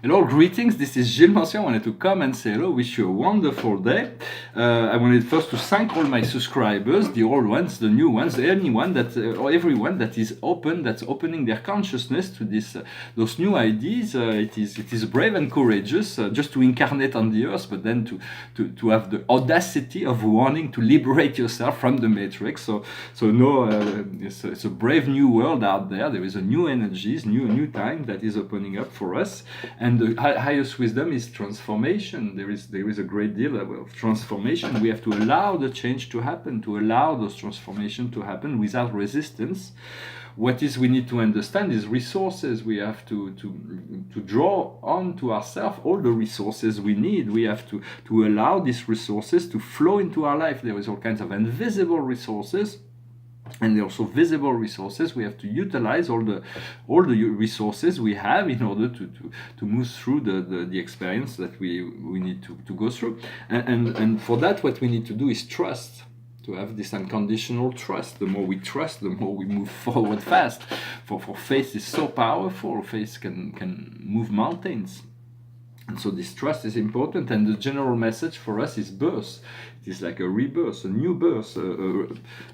Hello, greetings. This is Gilles Mancian. I wanted to come and say hello, wish you a wonderful day. I wanted first to thank all my subscribers, the old ones, the new ones, anyone that, or everyone that is open, that's opening their consciousness to this, those new ideas. It is brave and courageous just to incarnate on the earth, but then to have the audacity of wanting to liberate yourself from the matrix. So no, it's a brave new world out there. There is a new energies, new time that is opening up for us. And the highest wisdom is transformation. There is a great deal of transformation. We have to allow the change to happen, to allow those transformation to happen without resistance. What is we need to understand is resources. We have to draw on to ourselves all the resources we need. We have to allow these resources to flow into our life. There is all kinds of invisible resources, and there are also visible resources. We have to utilize all the resources we have in order to move through the experience that we need to go through. And for that, what we need to do is trust. To have this unconditional trust. The more we trust, the more we move forward fast. For faith is so powerful. Faith can move mountains. And so this trust is important, and the general message for us is birth. It is like a rebirth, a new birth.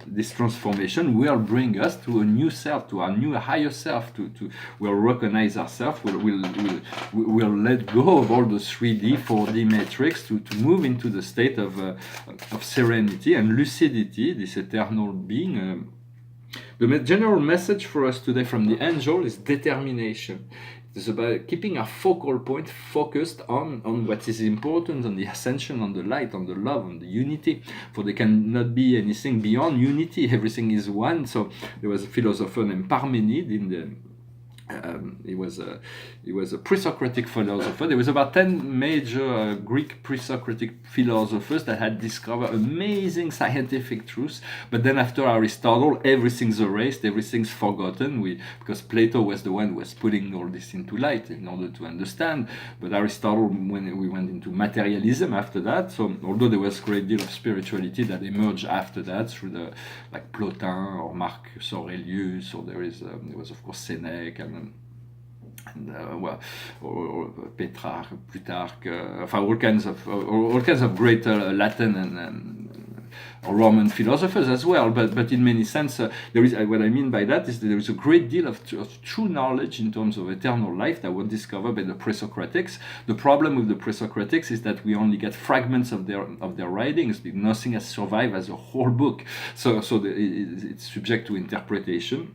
This transformation will bring us to a new self, to our new higher self. We'll recognize ourselves. We'll let go of all the 3D, 4D matrix to move into the state of serenity and lucidity, this eternal being. The general message for us today from the angel is determination. It's about keeping our focal point focused on what is important, on the ascension, on the light, on the love, on the unity. For there cannot be anything beyond unity. Everything is one. So there was a philosopher named Parmenid in the he was a pre-Socratic philosopher. There was about 10 major Greek pre-Socratic philosophers that had discovered amazing scientific truths. But then after Aristotle, everything's erased, everything's forgotten. Because Plato was the one who was putting all this into light in order to understand. But Aristotle, when we went into materialism after that, so although there was a great deal of spirituality that emerged after that through the like Plotin or Marcus Aurelius, or there was of course Seneca or Petrarch, Plutarch, all kinds of great Latin and Roman philosophers as well. But in many sense, there is what I mean by that is that there is a great deal of true knowledge in terms of eternal life that was discovered by the pre-Socratics. The problem with the pre-Socratics is that we only get fragments of their writings. Nothing has survived as a whole book. So it's subject to interpretation.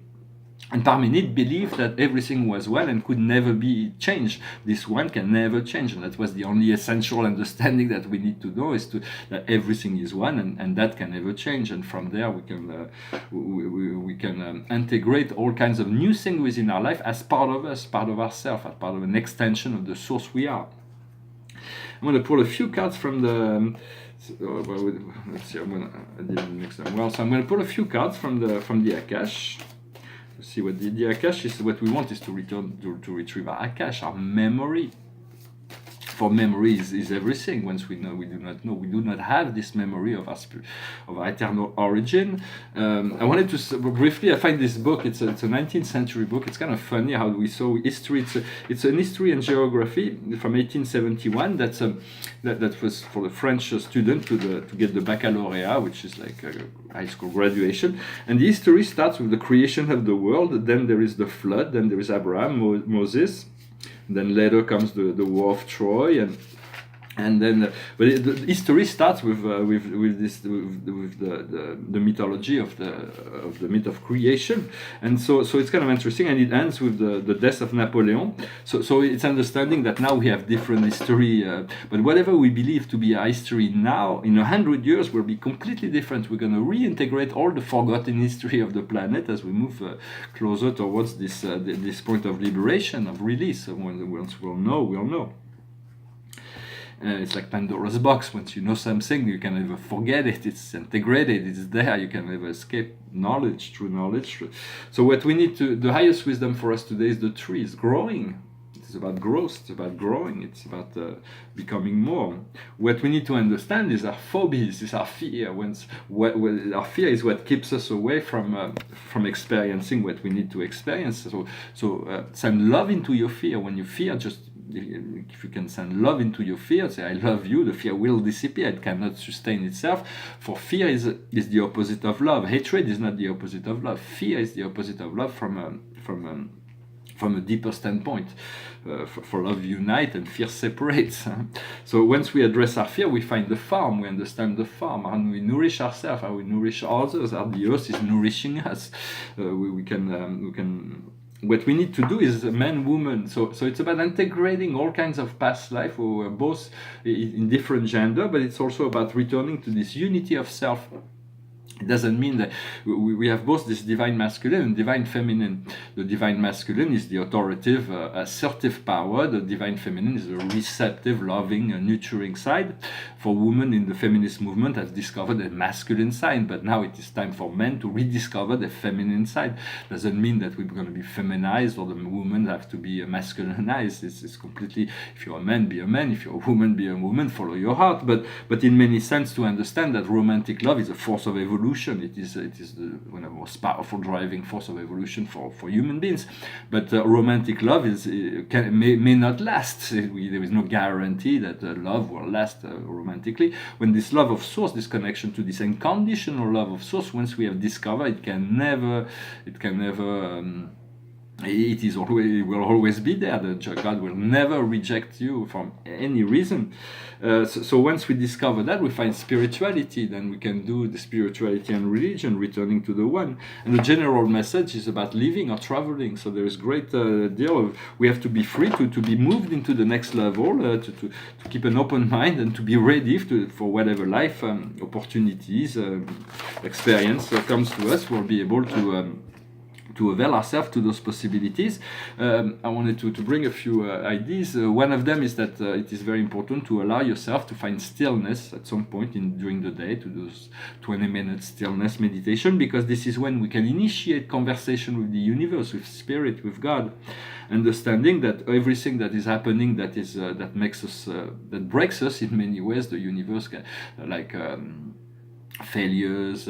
And Parmenid believed that everything was one and could never be changed. This one can never change, and that was the only essential understanding that we need to know, is that everything is one, and that can never change. And from there, we can integrate all kinds of new things within our life as part of us, part of ourselves, as part of an extension of the source we are. I'm going to pull a few cards from the. Let's see. I did it next time. Well, so I'm going to pull a few cards from the Akash. See what the Akash is. What we want is to return to retrieve our Akash, our memory. For memory is everything. Once we know, we do not know. We do not have this memory of our eternal origin. I wanted to briefly. I find this book. It's a 19th century book. It's kind of funny how we saw history. It's an history and geography from 1871. That was for the French student to get the baccalaureate, which is like a high school graduation. And the history starts with the creation of the world. Then there is the flood. Then there is Abraham, Moses. Then later comes the War of Troy, and then the history starts with the mythology of the myth of creation, and so it's kind of interesting, and it ends with the death of Napoleon. So it's understanding that now we have different history, but whatever we believe to be our history now, in 100 years will be completely different. We're going to reintegrate all the forgotten history of the planet as we move closer towards this point of liberation, of release. Once we'll know. It's like Pandora's box. Once you know something, you can never forget it. It's integrated. It's there. You can never escape knowledge, true knowledge. So what we need the highest wisdom for us today is the tree is growing. It's about growth. It's about growing. It's about becoming more. What we need to understand is our phobias, is our fear. Our fear is what keeps us away from experiencing what we need to experience. So send love into your fear. When you fear, just if you can send love into your fear, say I love you, the fear will disappear. It cannot sustain itself. For fear is the opposite of love. Hatred is not the opposite of love. Fear is the opposite of love from a deeper standpoint. For love unite and fear separates. So once we address our fear, we find the farm, we understand the farm, and we nourish ourselves, and we nourish others, and the earth is nourishing us. We can. What we need to do is man, woman. So it's about integrating all kinds of past life, who are both in different gender, but it's also about returning to this unity of self. It doesn't mean that we have both this divine masculine and divine feminine. The divine masculine is the authoritative, assertive power. The divine feminine is the receptive, loving, nurturing side. For women in the feminist movement has discovered a masculine side, but now it is time for men to rediscover the feminine side. Doesn't mean that we're going to be feminized or the women have to be masculinized. It's completely, if you're a man, be a man. If you're a woman, be a woman. Follow your heart. But in many sense, to understand that romantic love is a force of evolution. It is one of the most powerful driving force of evolution for human beings. But romantic love may not last. There is no guarantee that love will last romantically. When this love of source, this connection to this unconditional love of source, once we have discovered, it will always be there. God will never reject you from any reason. So once we discover that, we find spirituality. Then we can do the spirituality and religion, returning to the one. And the general message is about living or traveling. So there is great deal of, we have to be free to be moved into the next level, to keep an open mind and to be ready for whatever life opportunities, experience comes to us. We'll be able to avail ourselves to those possibilities. I wanted to bring a few ideas. One of them is that it is very important to allow yourself to find stillness at some point during the day, to do 20-minute stillness meditation, because this is when we can initiate conversation with the universe, with spirit, with God, understanding that everything that is happening that makes us that breaks us in many ways, the universe failures,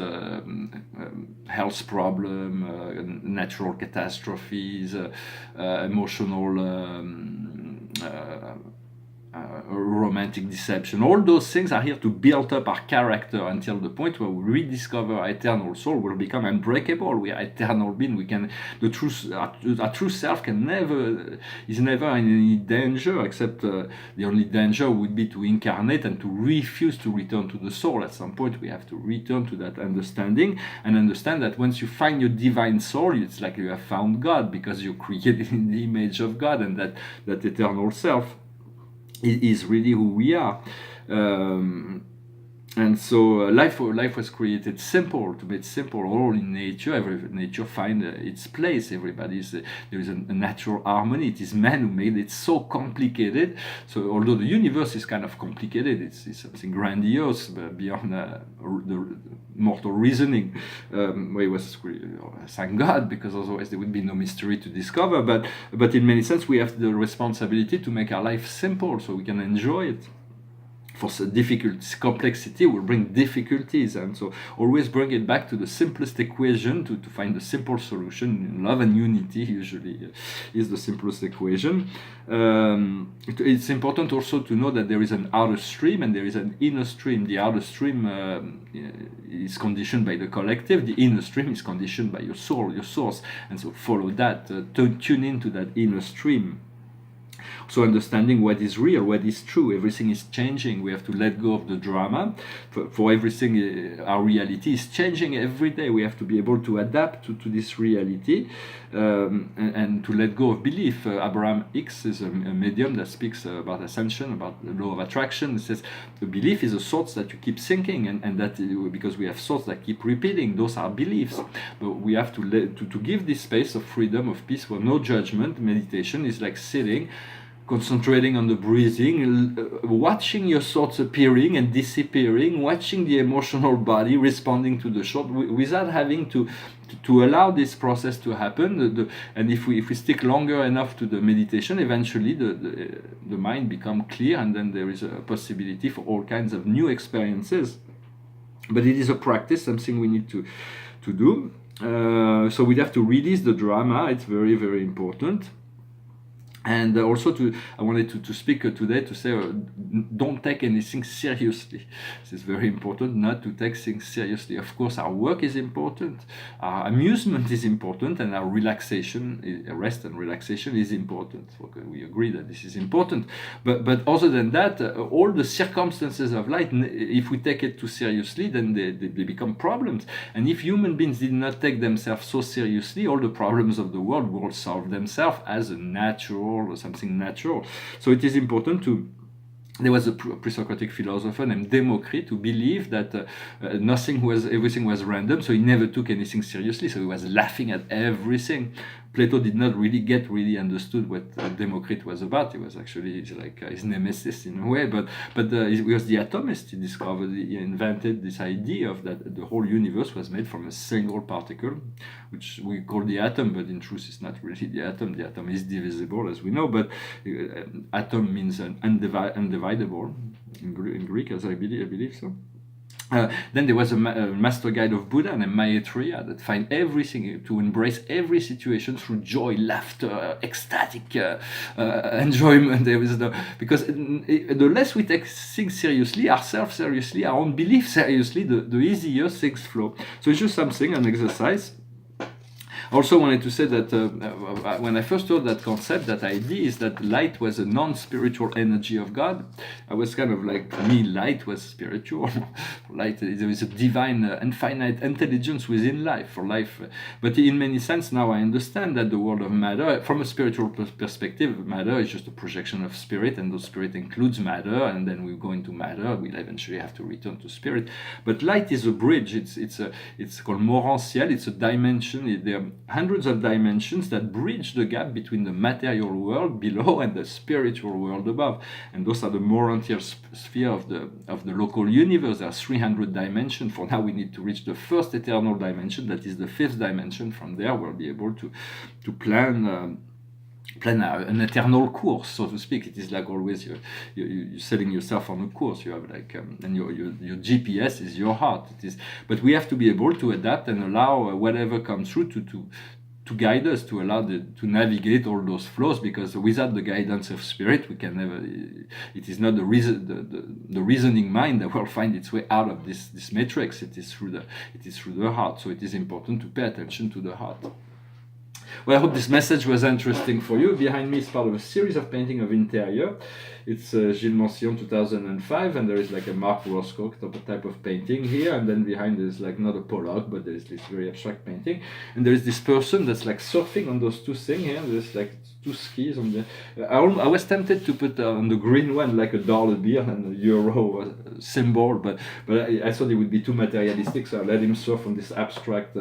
health problem, natural catastrophes, emotional romantic deception. All those things are here to build up our character until the point where we rediscover our eternal soul. Will become unbreakable. We are eternal being. Our true self is never in any danger, except the only danger would be to incarnate and to refuse to return to the soul. At some point we have to return to that understanding and understand that once you find your divine soul, it's like you have found God, because you're created in the image of God, and that eternal self is really who we are. And so life was created simple, to make simple. All in nature, nature find its place. There is a natural harmony. It is man who made it so complicated. So although the universe is kind of complicated, it's something grandiose, but beyond the mortal reasoning. We was thank God, because otherwise there would be no mystery to discover. But in many sense, we have the responsibility to make our life simple so we can enjoy it. For complexity will bring difficulties, and so always bring it back to the simplest equation to find the simple solution. Love and unity usually is the simplest equation. It's important also to know that there is an outer stream and there is an inner stream. The outer stream is conditioned by the collective. The inner stream is conditioned by your soul, your source, and so follow that. Tune into that inner stream. So understanding what is real, what is true, everything is changing. We have to let go of the drama. For everything, our reality is changing every day. We have to be able to adapt to this reality and to let go of belief. Abraham Hicks is a medium that speaks about Ascension, about the law of attraction. It says the belief is a thoughts that you keep thinking, and that because we have thoughts that keep repeating, those are beliefs. But we have to give this space of freedom, of peace, where no judgment. Meditation is like sitting, concentrating on the breathing, watching your thoughts appearing and disappearing, watching the emotional body responding to the thought, without having to allow this process to happen. And if we stick longer enough to the meditation, eventually the mind becomes clear, and then there is a possibility for all kinds of new experiences. But it is a practice, something we need to do. So we have to release the drama. It's very, very important. And also I wanted to speak today to say don't take anything seriously. This is very important, not to take things seriously. Of course, our work is important, our amusement is important, and our relaxation, rest and relaxation is important. Okay, we agree that this is important. But other than that, all the circumstances of life, if we take it too seriously, then they become problems. And if human beings did not take themselves so seriously, all the problems of the world will solve themselves as a natural or something natural. So it is important to. There was a pre-Socratic philosopher named Democritus who believed that everything was random, so he never took anything seriously. So he was laughing at everything. Plato did not really understood what Democritus was about. He was actually like his nemesis in a way, but he was the atomist. He invented this idea of that the whole universe was made from a single particle, which we call the atom, but in truth it's not really the atom. The atom is divisible, as we know, but atom means undividable in Greek, as I believe so. Then there was a master guide of Buddha named Maitreya that find everything to embrace every situation through joy, laughter, ecstatic enjoyment. Because the less we take things seriously, ourselves seriously, our own belief seriously, the easier things flow. So it's just something, an exercise. I also wanted to say that when I first heard that concept, that idea is that light was a non-spiritual energy of God. I was kind of like, for me, light was spiritual. Light, there is a divine, infinite intelligence within life, for life. But in many sense, now I understand that the world of matter, from a spiritual perspective, matter is just a projection of spirit, and the spirit includes matter, and then we go into matter, we'll eventually have to return to spirit. But light is a bridge. It's called morantiel. It's a dimension. There are hundreds of dimensions that bridge the gap between the material world below and the spiritual world above, and those are the morantial sphere of the local universe. There are 300 dimensions. For now we need to reach the first eternal dimension, that is the fifth dimension. From there we'll be able to plan an eternal course, so to speak. It is like always you're setting yourself on a course. You have like and your GPS is your heart. But we have to be able to adapt and allow whatever comes through to guide us, to allow to navigate all those flows, because without the guidance of spirit we can never. It is not the reasoning mind that will find its way out of this matrix. It is through the heart. So it is important to pay attention to the heart. Well, I hope this message was interesting for you. Behind me is part of a series of painting of interior. It's Gilles Mancillon 2005, and there is like a Mark Roscoe type of painting here, and then behind there's like not a Pollock, but there's this very abstract painting, and there is this person that's like surfing on those two things here. There's like two skis on the. I was tempted to put on the green one like a dollar bill and a euro symbol, but I thought it would be too materialistic, so I let him surf on this abstract.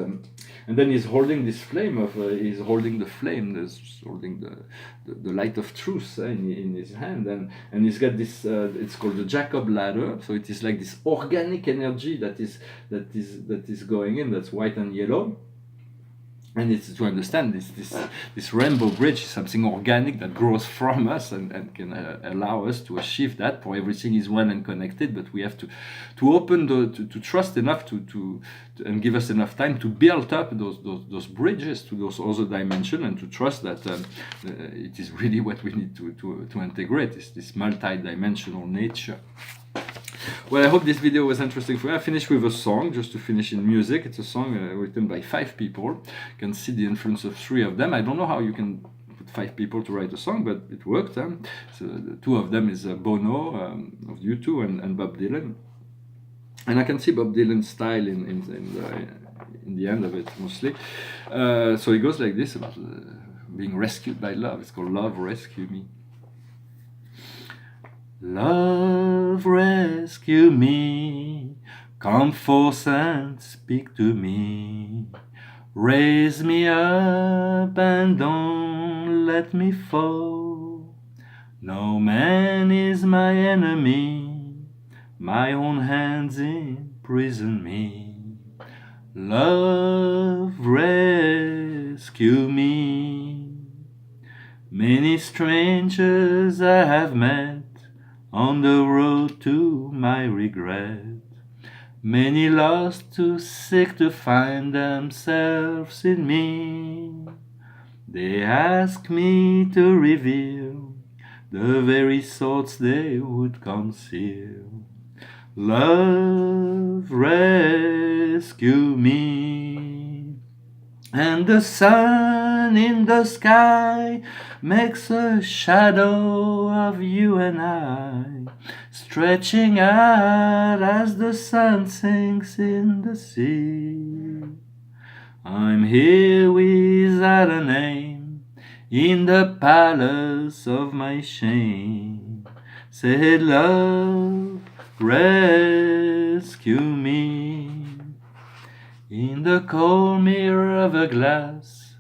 And then he's holding this flame he's holding the flame, holding the light of truth in his hand, and he's got this. It's called the Jacob ladder. So it is like this organic energy that is going in. That's white and yellow. And it's to understand this rainbow bridge is something organic that grows from us and can allow us to achieve that. For everything is one and connected, but we have to open to trust enough to and give us enough time to build up those bridges to those other dimensions, and to trust that it is really what we need to integrate, is this multi-dimensional nature. Well, I hope this video was interesting for you. I finished with a song, just to finish in music. It's a song written by 5 people. You can see the influence of 3 of them. I don't know how you can put 5 people to write a song, but it worked. So the 2 of them is Bono of U2 and Bob Dylan. And I can see Bob Dylan's style in the end of it, mostly. So it goes like this, about being rescued by love. It's called Love Rescue Me. Love, rescue me, come forth and speak to me, raise me up and don't let me fall. No man is my enemy, my own hands imprison me. Love, rescue me. Many strangers I have met on the road to my regret, many lost to seek to find themselves in me. They ask me to reveal the very thoughts they would conceal. Love, rescue me. And the sun in the sky makes a shadow of you and I, stretching out as the sun sinks in the sea. I'm here without a name, in the palace of my shame. Said love, rescue me. In the cold mirror of a glass,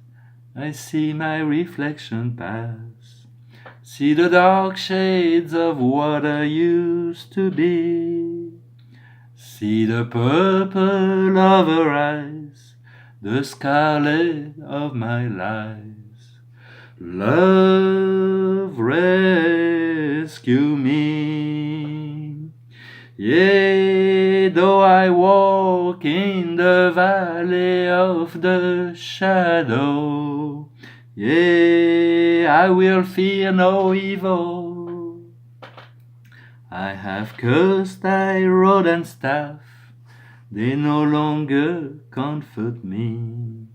I see my reflection pass. See the dark shades of what I used to be. See the purple of her eyes, the scarlet of my lies. Love, rescue me. Yea, though I walk in the valley of the shadow, yea, I will fear no evil. I have cursed thy rod and staff, they no longer comfort me.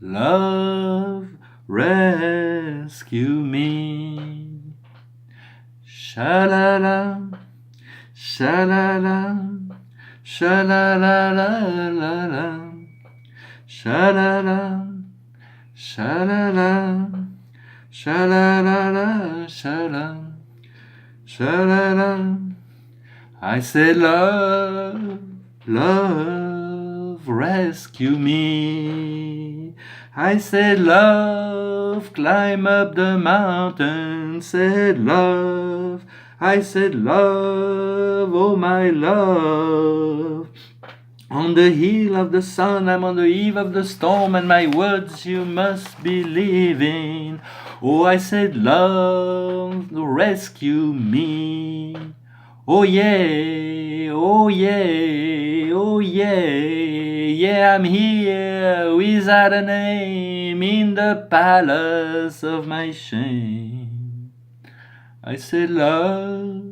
Love, rescue me. Sha-la-la, sha-la-la, sha-la-la-la-la-la, sha-la-la, sha-la-la, sha-la-la-la, sha-la, sha-la-la. I say love, love, rescue me. I said love, climb up the mountain. Said love, I said love, oh my love. On the hill of the sun, I'm on the eve of the storm, and my words you must believe in. Oh, I said love, rescue me. Oh yeah, oh yeah, oh yeah, yeah, I'm here without a name in the palace of my shame. I said love,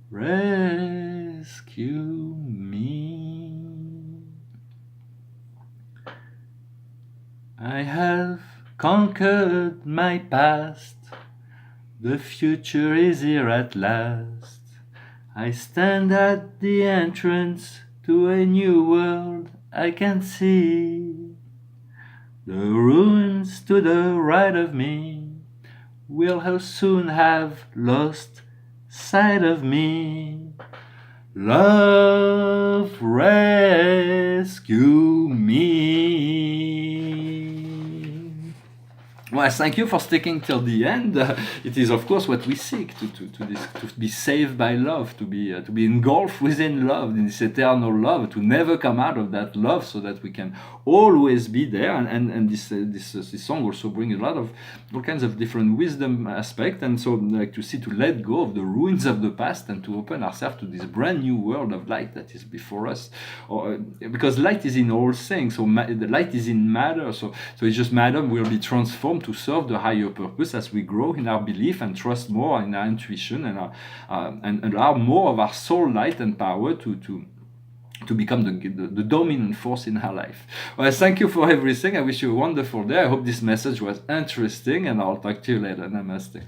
rescue me. I have conquered my past, the future is here at last. I stand at the entrance to a new world I can see. The ruins to the right of me will soon have lost sight of me. Love, rescue me. Well, thank you for sticking till the end. It is, of course, what we seek to be saved by love, to be engulfed within love, in this eternal love, to never come out of that love, so that we can always be there. And this song also brings a lot of all kinds of different wisdom aspect, and so like to let go of the ruins of the past and to open ourselves to this brand new world of light that is before us. Because light is in all things, so the light is in matter, so it's just matter will be transformed to serve the higher purpose as we grow in our belief and trust more in our intuition and allow more of our soul light and power to become the dominant force in our life. Well, thank you for everything. I wish you a wonderful day. I hope this message was interesting, and I'll talk to you later. Namaste.